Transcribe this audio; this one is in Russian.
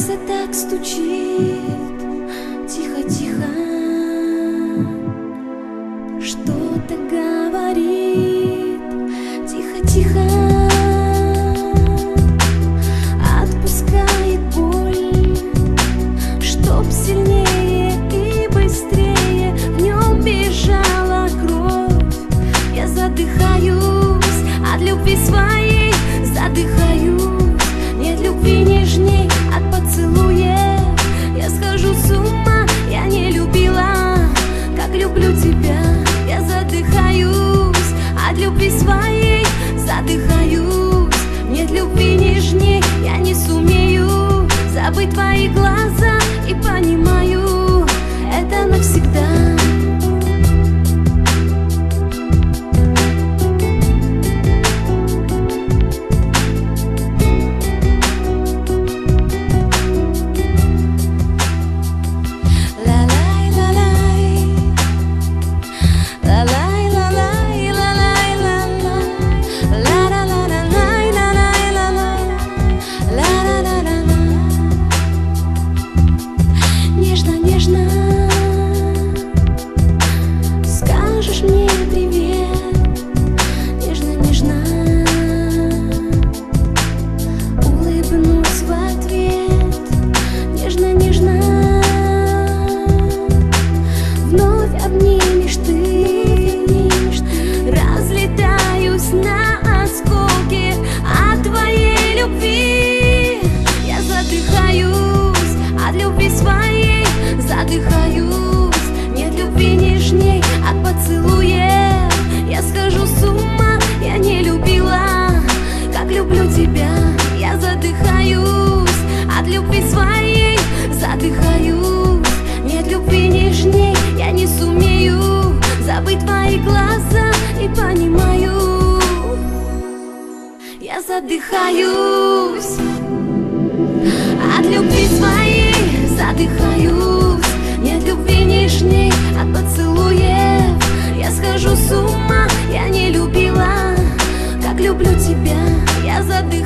сердце так стучит, тихо-тихо, что-то говорит, тихо-тихо, отпускает боль, чтоб сильнее и быстрее в нем бежала кровь. Я задыхаюсь от любви своей, задыхаюсь. Нет любви нежней от поцелуя. Я схожу с ума, я не любила, как люблю тебя. Я задыхаюсь от любви своей, задыхаюсь. Нет любви нежней, я не сумею забыть твои глаза и понимаю, это навсегда. Скажешь мне привет, нежно-нежно, улыбнусь в ответ, нежно-нежно, вновь обнимешь ты, разлетаюсь на осколки от твоей любви. Я задыхаюсь от любви своей, задыхаюсь. Нет любви нежней от поцелуя. Я схожу с ума, я не любила, как люблю тебя. Я задыхаюсь от любви своей, задыхаюсь. Нет любви нежней, я не сумею забыть твои глаза и понимаю, я задыхаюсь от любви своей, задыхаюсь. Нет любви нежней от поцелуев. Я схожу с ума, я не любила, как люблю тебя. Я задыхаюсь